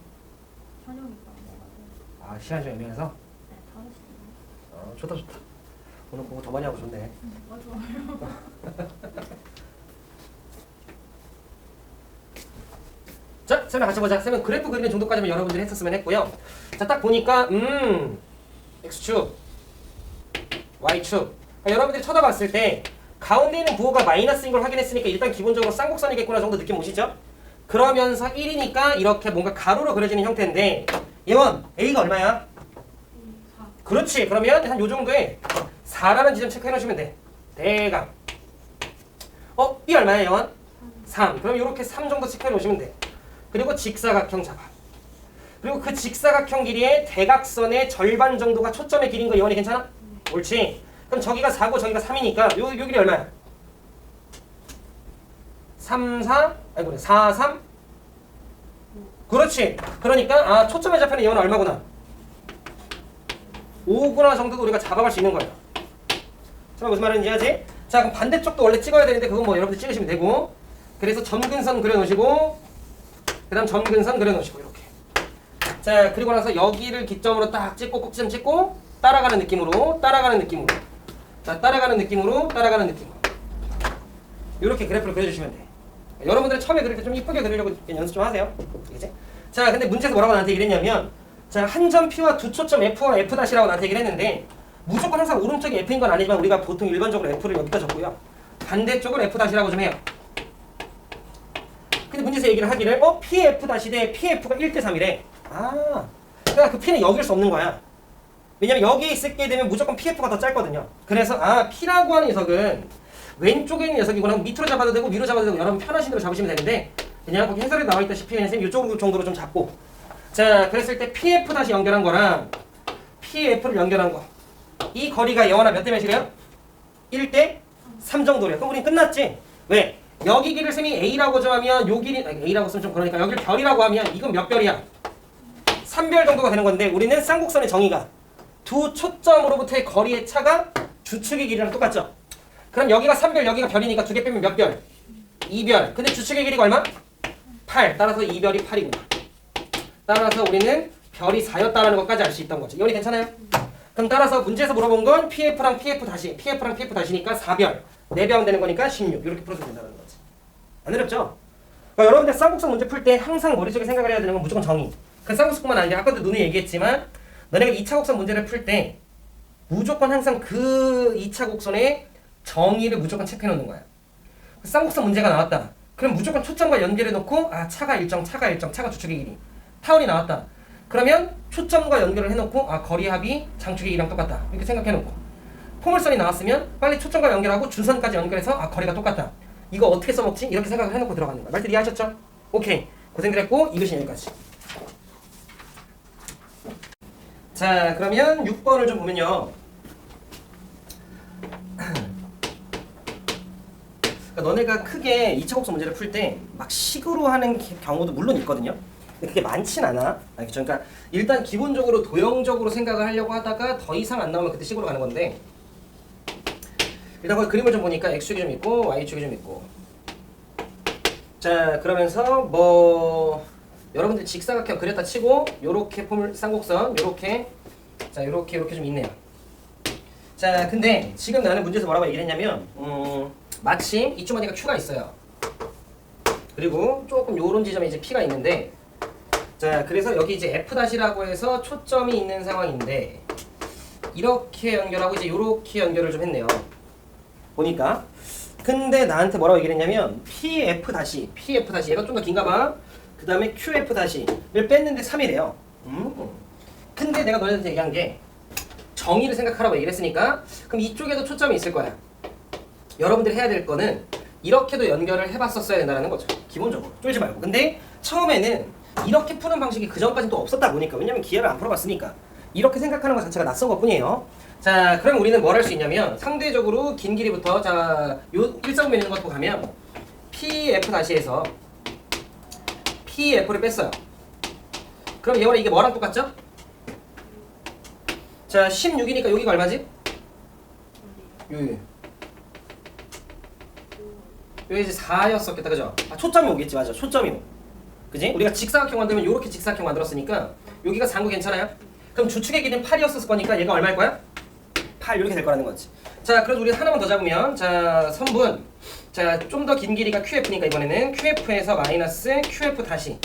저녁이니까 먹어요. 아 시간이 좀 애매해서? 네, 5시. 좋다. 오늘 공부 더 많이 하고 좋네. 맞아요. 자, 쌤이랑 같이 보자. 쌤은 그래프 그리는 정도까지만 여러분들이 했었으면 했고요. 자, 딱 보니까 X축, Y축. 그러니까 여러분들이 쳐다봤을 때 가운데 있는 부호가 마이너스인 걸 확인했으니까 일단 기본적으로 쌍곡선이겠구나 정도 느낌 오시죠? 그러면서 1이니까 이렇게 뭔가 가로로 그려지는 형태인데 예원, A가 얼마야? 4. 그렇지. 그러면 한 요 정도에 4라는 지점 체크해 놓으시면 돼. 대강. B 얼마야, 예원? 3. 그럼 이렇게 3 정도 체크해 놓으시면 돼. 그리고 직사각형 잡아. 그리고 그 직사각형 길이의 대각선의 절반 정도가 초점의 길이인 거 예원이 괜찮아? 옳지. 그럼 저기가 4고 저기가 3이니까 요 길이 얼마야? 3, 4, 아니 그래 4, 3? 그렇지. 그러니까 초점의 좌표는 예원은 얼마구나? 5구나 정도도 우리가 잡아갈 수 있는 거예요. 자, 무슨 말인지 이해하지? 자, 그럼 반대쪽도 원래 찍어야 되는데 그건 뭐 여러분들 찍으시면 되고 그래서 점근선 그려놓으시고 그 다음 점근선 그려놓으시고 이렇게. 자, 그리고 나서 여기를 기점으로 딱 찍고 꼭지점 찍고 따라가는 느낌으로 자, 따라가는 느낌으로 이렇게 그래프를 그려주시면 돼. 여러분들은 처음에 그릴 때 좀 이쁘게 그리려고 연습 좀 하세요. 그치? 자, 근데 문제에서 뭐라고 나한테 얘기를 했냐면 자, 한 점 P와 두 초점 F와 F'라고 나한테 얘기를 했는데 무조건 항상 오른쪽이 F인 건 아니지만 우리가 보통 일반적으로 F를 여기다 적고요. 반대쪽을 F'라고 좀 해요. 근데 문제에서 얘기를 하기를 PF 대 PF가 1대 3이래. 그러니까 그 P는 여길 수 없는 거야. 왜냐면 여기에 있게 되면 무조건 PF가 더 짧거든요. 그래서 P라고 하는 녀석은 왼쪽에 있는 녀석이구나. 밑으로 잡아도 되고 위로 잡아도 되고 여러분 편하신 대로 잡으시면 되는데 그냥 거기 해설에 나와 있다시피 선생님 이쪽 정도로 좀 잡고 자, 그랬을 때 PF 다시 연결한 거랑 PF를 연결한 거 이 거리가 예원아 몇 대 몇이래요? 1대 3 정도래요. 그럼 우린 끝났지? 왜? 여기 길을 쌤이 A라고 정하면 요 길이 A라고 쓰면 좀 그러니까 여기를 별이라고 하면 이건 몇 별이야? 3별 정도가 되는 건데 우리는 쌍곡선의 정의가 두 초점으로부터의 거리의 차가 주축의 길이랑 똑같죠? 그럼 여기가 3별 여기가 별이니까 두 개 빼면 몇 별? 2별. 근데 주축의 길이가 얼마? 8. 따라서 2별이 8이구나. 따라서 우리는 별이 4였다라는 것까지 알 수 있던 거죠. 이원이 괜찮아요? 그럼 따라서 문제에서 물어본 건 PF랑 PF 다시니까 4별. 4배 되는 거니까 16. 이렇게 풀어서 된다는 거지. 안 어렵죠? 그러니까 여러분들 쌍곡선 문제 풀 때 항상 머릿속에 생각을 해야 되는 건 무조건 정의. 그 쌍곡선뿐만 아니라 아까도 눈에 얘기했지만 너네가 2차 곡선 문제를 풀 때 무조건 항상 그 2차 곡선의 정의를 무조건 체크해 놓는 거야. 쌍곡선 문제가 나왔다. 그럼 무조건 초점과 연결해 놓고 차가 일정, 차가 주축의 길이. 타원이 나왔다. 그러면 초점과 연결을 해놓고 거리 합이 장축의 길이랑 똑같다. 이렇게 생각해놓고 포물선이 나왔으면 빨리 초점과 연결하고 준선까지 연결해서 거리가 똑같다. 이거 어떻게 써먹지? 이렇게 생각을 해놓고 들어가는 거야. 말들 이해하셨죠? 오케이. 고생들 했고 이것이 여기까지. 자, 그러면 6번을 좀 보면요. 그러니까 너네가 크게 2차 곡선 문제를 풀 때 막 식으로 하는 경우도 물론 있거든요. 근데 그게 많진 않아. 알겠죠? 그러니까 일단 기본적으로 도형적으로 생각을 하려고 하다가 더 이상 안 나오면 그때 식으로 가는 건데 일단 거기 그림을 좀 보니까 X축이 좀 있고 Y축이 좀 있고 자, 그러면서 뭐 여러분들 직사각형 그렸다 치고 요렇게 포물 쌍곡선 요렇게 자, 요렇게 좀 있네요. 자, 근데 지금 나는 문제에서 뭐라고 얘기를 했냐면 마침 이쪽 어디가 Q가 있어요. 그리고 조금 요런 지점에 이제 P가 있는데, 자 그래서 여기 이제 F'라고 해서 초점이 있는 상황인데 이렇게 연결하고 이제 요렇게 연결을 좀 했네요. 보니까. 근데 나한테 뭐라고 얘기를 했냐면 PF 얘가 좀 더 긴가 봐. 그 다음에 QF를 뺐는데 3이래요. 근데 내가 너네한테 얘기한 게 정의를 생각하라고 얘기를 했으니까 그럼 이쪽에도 초점이 있을 거야. 여러분들이 해야 될 거는 이렇게도 연결을 해봤었어야 된다는 거죠. 기본적으로 쫄지 말고. 근데 처음에는 이렇게 푸는 방식이 그 전까지는 또 없었다 보니까, 왜냐면 기하를 안 풀어봤으니까 이렇게 생각하는 것 자체가 낯선 것 뿐이에요. 자 그럼 우리는 뭘 할 수 있냐면 상대적으로 긴 길이부터 자 요 일사분면 있는 것도 가면 PF-에서 PF를 뺐어요. 그럼 얘와 이게 뭐랑 똑같죠? 자 16이니까 여기가 얼마지? 여기 이제 4였었겠다, 그죠? 아, 초점이 오겠지, 맞아. 초점이 오. 그지? 우리가 직사각형 만들면 이렇게 직사각형 만들었으니까 여기가 4인 거 괜찮아요? 그럼 주축의 길이는 8이었을 거니까 얘가 얼마일 거야? 8 이렇게 될 거라는 거지. 자, 그래서 우리 하나만 더 잡으면 자 선분 자 좀 더 긴 길이가 QF니까 이번에는 QF에서 마이너스 QF 다시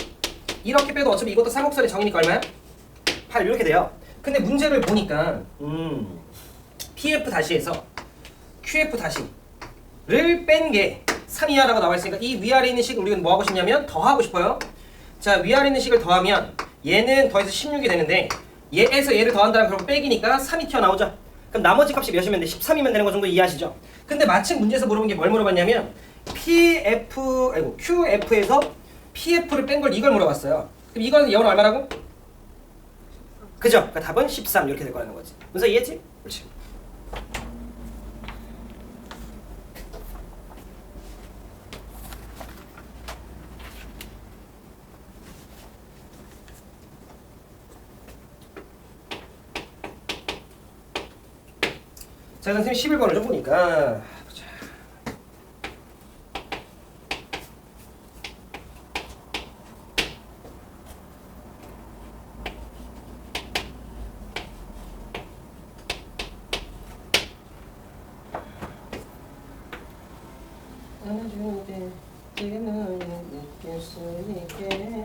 이렇게 빼도 어차피 이것도 쌍곡선의 정의니까 얼마야? 8 이렇게 돼요. 근데 문제를 보니까 PF 다시에서 QF 다시를 뺀 게 3 이하라고 나와 있으니까 이 위아래 있는 식을 우리가 뭐 하고 싶냐면 더하고 싶어요. 자 위아래 있는 식을 더하면 얘는 더해서 16이 되는데 얘에서 얘를 더한다면 그럼 빼기니까 3이 튀어나오죠. 그럼 나머지 값이 몇이면 돼? 13이면 되는 거 정도 이해하시죠? 근데 마침 문제에서 물어본 게 뭘 물어봤냐면 QF에서 PF를 뺀 걸 이걸 물어봤어요. 그럼 이거는 영어로 얼마라고? 그죠? 그러니까 답은 13 이렇게 될 거라는 거지. 문서 이해했지? 그렇지. 자, 선생님 11번을 좀 보니까 보자. 안아줄 때 지금은 느낄 수 있게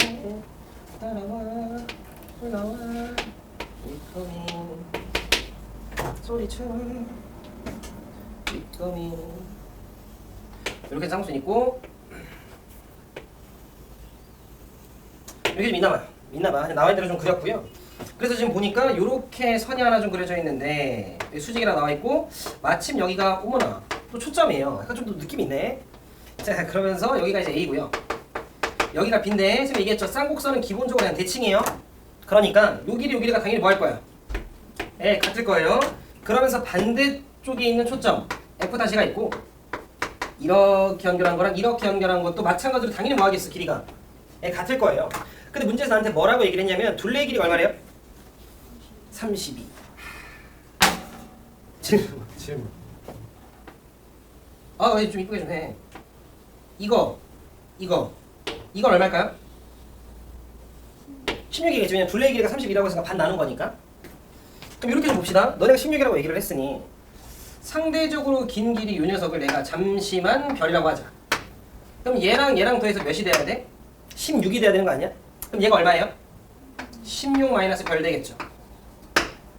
따라와 흘러와 이거미 소리쳐 이거미 이렇게 쌍수 있고 이렇게 좀 있나봐. 나와 있는 대로 좀 그렸고요. 그래서 지금 보니까 이렇게 선이 하나 좀 그려져 있는데 수직이랑 나와 있고 마침 여기가 어머나 또 초점이에요. 약간 좀 더 느낌이 있네. 자 그러면서 여기가 이제 A고요. 여기가 B인데 지금 얘기했죠. 쌍곡선은 기본적으로 그냥 대칭이에요. 그러니까 요 길이 요 길이가 당연히 뭐 할 거야? 네, 같을 거예요. 그러면서 반대쪽에 있는 초점 F'가 있고 이렇게 연결한 거랑 이렇게 연결한 것도 마찬가지로 당연히 뭐 하겠어? 길이가 네, 같을 거예요. 근데 문제에서 나한테 뭐라고 얘기를 했냐면 둘레의 길이가 얼마래요? 32. 질문. 왜 좀 이쁘게 좀 해. 이거 얼마일까요? 16이겠지. 왜냐면 둘레의 길이가 32라고 했으니까 반 나눈 거니까. 그럼 이렇게 좀 봅시다. 너네가 16이라고 얘기를 했으니 상대적으로 긴 길이 요 녀석을 내가 잠시만 별이라고 하자. 그럼 얘랑 더해서 몇이 돼야 돼? 16이 돼야 되는 거 아니야? 그럼 얘가 얼마예요? 16 마이너스 별 되겠죠.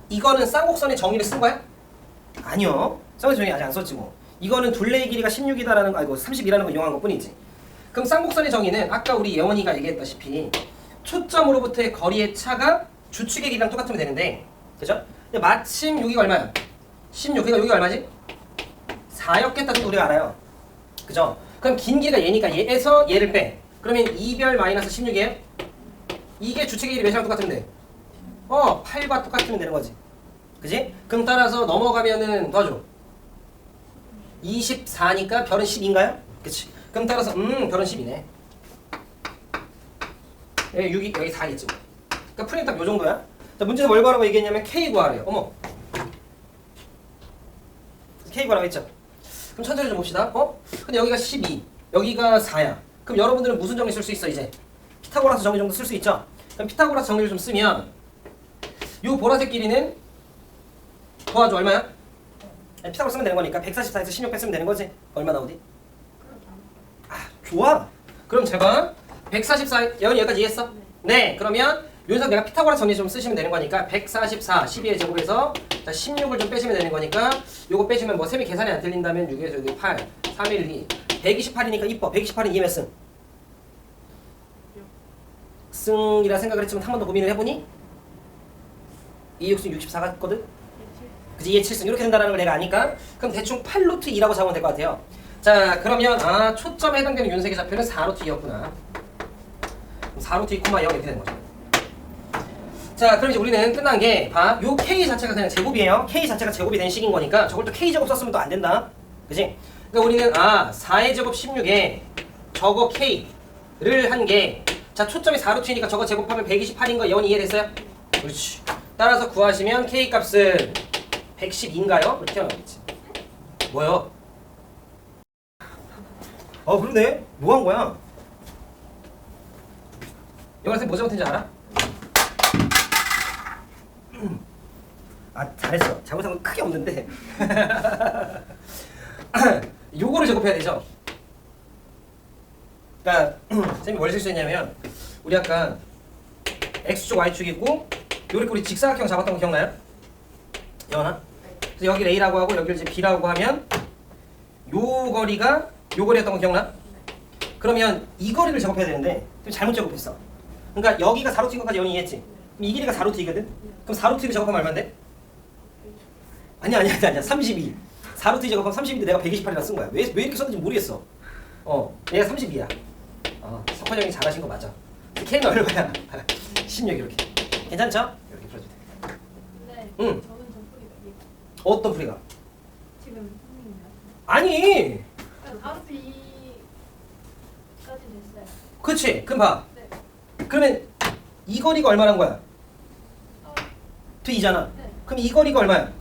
이거는 쌍곡선의 정의를 쓴 거야? 아니요. 쌍곡선 정의 아직 안 썼지 뭐. 이거는 둘레의 길이가 16이다라는 거, 32라는 거 이용한 것 뿐이지. 그럼 쌍곡선의 정의는 아까 우리 예원이가 얘기했다시피 초점으로부터의 거리의 차가 주축의 길이랑 똑같으면 되는데, 그죠? 근데 마침 여기가 얼마야? 16. 그러니까 여기가 얼마지? 4였겠다는 거 우리가 알아요. 그죠? 그럼 긴 길이가 얘니까 얘에서 얘를 빼. 그러면 2별 마이너스 16이에요? 이게 주축의 길이 몇이랑 똑같으면 돼? 8과 똑같으면 되는 거지. 그지? 그럼 따라서 넘어가면은 더줘. 24니까 별은 10인가요? 그치? 그럼 따라서 별은 10이네. 여기 6이 여기 4겠지 뭐. 그러니까 풀이 딱 요 정도야. 자, 문제에서 뭘 구하라고 얘기했냐면 K 구하래요. 어머. K 구하라고 했죠. 그럼 천천히 좀 봅시다. 근데 여기가 12, 여기가 4야. 그럼 여러분들은 무슨 정리 쓸 수 있어 이제? 피타고라스 정리 정도 쓸 수 있죠? 그럼 피타고라스 정리를 좀 쓰면 요 보라색 길이는 도와줘 얼마야? 피타고라 쓰면 되는 거니까 144에서 16 뺐으면 되는 거지. 얼마 나오지? 그렇다. 좋아. 그럼 제가 144 여기까지 이해했어? 네. 그러면 여기서 내가 피타고라 정리 좀 쓰시면 되는 거니까 144 12의 제곱에서 16을 좀 빼시면 되는 거니까 요거 빼시면 뭐 셈이 계산이 안 틀린다면 6에서 여기 8 3 1 2 128이니까 이뻐. 128은 이게 몇 승? 승이라 생각을 했지만 한 번 더 고민을 해보니 2 6승 64가 있거든? 그치? 2의 7승 이렇게 된다는 걸 내가 아니까 그럼 대충 8루트 2라고 잡으면 될 것 같아요. 자 그러면 초점에 해당되는 윤색의 좌표는 4루트 2였구나. 4루트 2, 0 이렇게 되는 거죠. 자 그럼 이제 우리는 끝난 게 봐. 요 K 자체가 그냥 제곱이에요. K 자체가 제곱이 된 식인 거니까 저걸 또 K 제곱 썼으면 또 안 된다. 그치? 그러니까 우리는 4의 제곱 16에 저거 K를 한 게 자 초점이 4루트이니까 저거 제곱하면 128인 거 연 이해됐어요? 그렇지. 따라서 구하시면 K 값은 112인가요? 이렇게 나오겠지. 뭐요? 그러네. 뭐 한 거야? 영화 선생님 뭐 잘못했는지 알아? 잘했어. 잘못한 건 크게 없는데 요거를 제곱해야 되죠. 그러니까 선생님이 뭘 실수했냐면 우리 아까 X축 Y축 있고 요렇게 우리 직사각형 잡았던 거 기억나요? 영원아? 그래서 여기를 A라고 하고 여기를 이제 B라고 하면 요 거리가 요 거리였던 거 기억나? 그러면 이 거리를 제곱해야 되는데 지금 잘못 제곱했어. 그러니까 여기가 4루트인 것까지 연이 이해했지? 그럼 이 길이가 4루트이거든? 그럼 4루트를 제곱하면 얼마인데? 아니야 32. 4루트 제곱하면 32인데 내가 128이라 쓴 거야. 왜 이렇게 썼는지 모르겠어. 얘가 32야. 석환 형이 잘하신 거 맞아. K는 얼마야? 16 이렇게. 괜찮죠? 이렇게 풀어도 돼. 근데 응. 저는 저 풀이가 이해가. 어떤 풀이가? 지금 선생님이 아니. 아무튼 2까지 됐어요. 그치? 그럼 봐. 네. 그러면 이 거리가 얼마란 거야? 어, 2잖아. 네. 그럼 이 거리가 얼마야?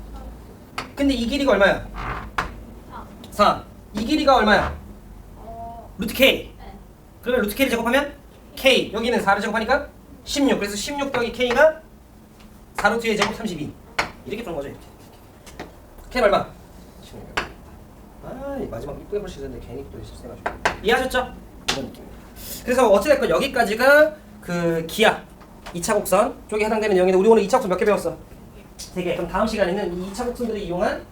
근데 이 길이가 얼마야? 4. 4. 이 길이가 얼마야? 루트 K. 네. 그러면 루트 K를 제곱하면 K. 여기는 4를 제곱하니까 16. 그래서 16 더하기 K가 4루트의 제곱 32. 이렇게 푸는 거죠. 이렇게. K는 얼마? 16. 마지막 이쁘게 볼 수 있었는데 괜히 또 실수해가지고. 이해하셨죠? 이런 느낌입니다. 그래서 어찌됐건 여기까지가 그 기하 2차 곡선 쪽에 해당되는 내용인데 우리 오늘 2차 곡선 몇 개 배웠어? 3개. 그럼 다음 시간에는 이 2차 곡선들을 이용한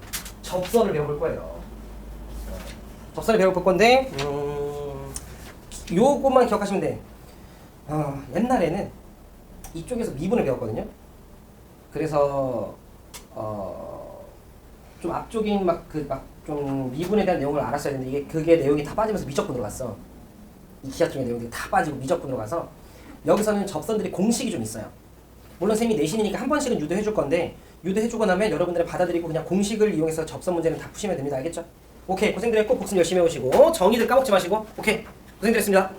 접선을 배워볼 거예요. 접선을 배워볼 건데 요것만 기억하시면 돼. 옛날에는 이쪽에서 미분을 배웠거든요. 그래서 좀 앞쪽인 좀 미분에 대한 내용을 알았어야 되는데 그게 내용이 다 빠지면서 미적분으로 갔어. 이 기하 쪽의 내용들이 다 빠지고 미적분으로 가서 여기서는 접선들이 공식이 좀 있어요. 물론 쌤이 내신이니까 한 번씩은 유도해 줄 건데 유도해주고 나면 여러분들이 받아들이고 그냥 공식을 이용해서 접선 문제는 다 푸시면 됩니다. 알겠죠? 오케이, 고생들 했고 복습 열심히 해오시고 정의들 까먹지 마시고 오케이, 고생들 했습니다.